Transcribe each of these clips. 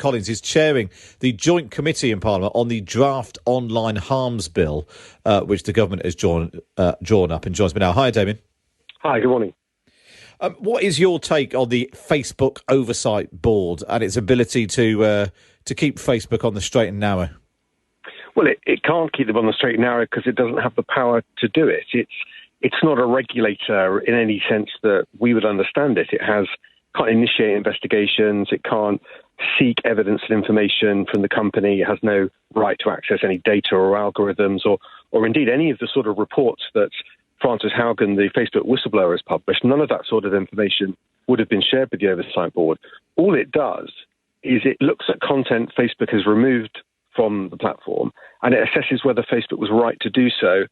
Collins is chairing the joint committee in Parliament on the draft online harms bill, which the government has drawn up, and joins me now. Hi, Damian. Hi, good morning. What is your take on the Facebook Oversight Board and its ability to keep Facebook on the straight and narrow? Well, it can't keep them on the straight and narrow because it doesn't have the power to do it. It's not a regulator in any sense that we would understand it. It can't initiate investigations. It can't seek evidence and information from the company. It has no right to access any data or algorithms or indeed any of the sort of reports that Frances Haugen, the Facebook whistleblower, has published. None of that sort of information would have been shared with the Oversight Board. All it does is it looks at content Facebook has removed from the platform and it assesses whether Facebook was right to do so.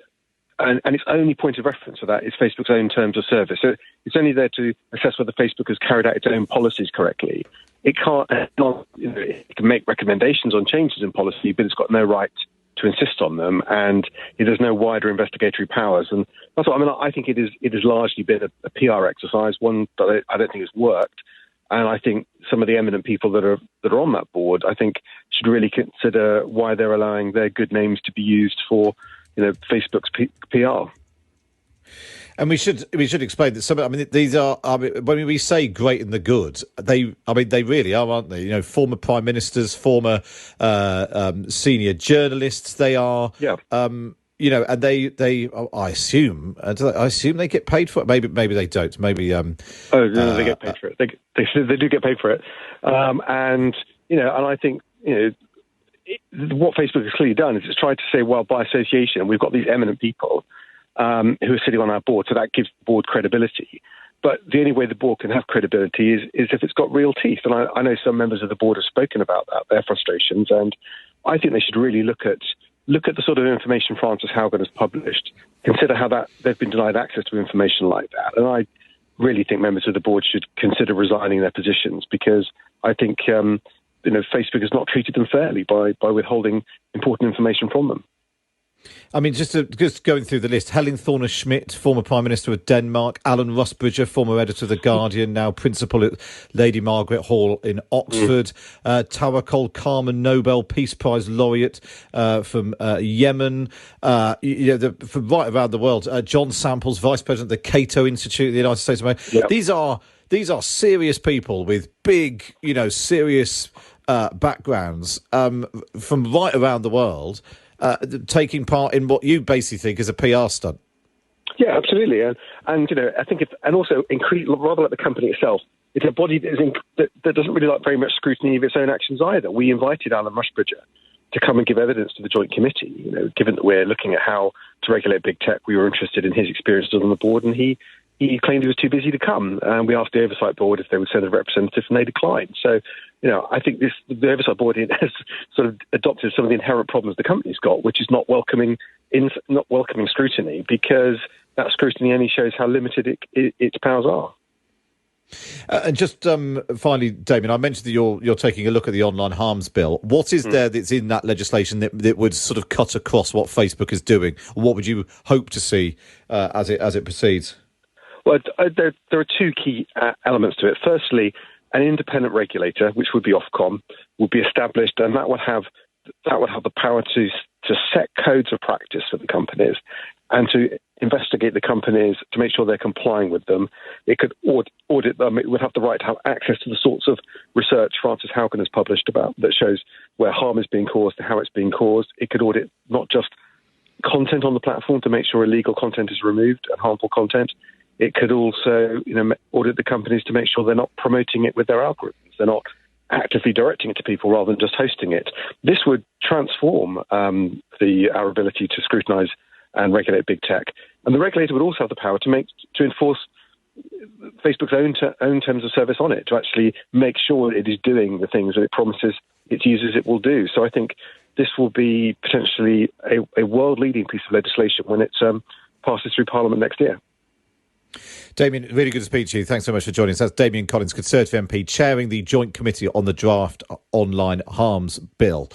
And its only point of reference for that is Facebook's own terms of service. So it's only there to assess whether Facebook has carried out its own policies correctly. It it can make recommendations on changes in policy, but it's got no right to insist on them, and it has no wider investigatory powers. And that's what I mean. I think it has largely been a PR exercise, one that I don't think has worked. And I think some of the eminent people that are on that board, I think, should really consider why they're allowing their good names to be used for Facebook's PR. And we should explain that these are. When we say great and the good, they really are, aren't they? Former prime ministers, former senior journalists. They are. Yeah. And they. I assume they get paid for it. Maybe they don't. Maybe. They get paid for it. They do get paid for it. And I think what Facebook has clearly done is it's tried to say, well, by association, we've got these eminent people who are sitting on our board, so that gives the board credibility. But the only way the board can have credibility is if it's got real teeth. And I know some members of the board have spoken about that, their frustrations, and I think they should really look at the sort of information Frances Haugen has published, consider how that they've been denied access to information like that. And I really think members of the board should consider resigning their positions, because I think Facebook has not treated them fairly by withholding important information from them. I mean, just going through the list: Helen Thorner-Schmidt, former Prime Minister of Denmark; Alan Rusbridger, former editor of The Guardian, now principal at Lady Margaret Hall in Oxford; Tawakkol Karman, Nobel Peace Prize laureate from Yemen; from right around the world; John Samples, Vice President of the Cato Institute of the United States of America. Yep. These are serious people with big, serious backgrounds from right around the world. Taking part in what you basically think is a PR stunt. Yeah, absolutely, and I think also rather like the company itself, it's a body that doesn't really like very much scrutiny of its own actions either. We invited Alan Rusbridger to come and give evidence to the joint committee. Given that we're looking at how to regulate big tech, we were interested in his experiences on the board, and he claimed he was too busy to come. And we asked the Oversight Board if they would send a representative, and they declined. So, I think the Oversight Board has sort of adopted some of the inherent problems the company's got, which is not welcoming scrutiny, because that scrutiny only shows how limited its powers are. And just finally, Damian, I mentioned that you're taking a look at the online harms bill. What is there that's in that legislation that would sort of cut across what Facebook is doing? What would you hope to see as it proceeds? Well, there are two key elements to it. Firstly, an independent regulator, which would be Ofcom, would be established, and that would have the power to set codes of practice for the companies and to investigate the companies to make sure they're complying with them. It could audit them. It would have the right to have access to the sorts of research Frances Haugen has published about that shows where harm is being caused and how it's being caused. It could audit not just content on the platform to make sure illegal content is removed and harmful content. It could also, audit the companies to make sure they're not promoting it with their algorithms. They're not actively directing it to people rather than just hosting it. This would transform our ability to scrutinise and regulate big tech. And the regulator would also have the power to enforce Facebook's own terms of service on it, to actually make sure it is doing the things that it promises its users it will do. So I think this will be potentially a world-leading piece of legislation when it passes through Parliament next year. Damian, really good to speak to you. Thanks so much for joining us. That's Damian Collins, Conservative MP, chairing the Joint Committee on the Draft Online Harms Bill.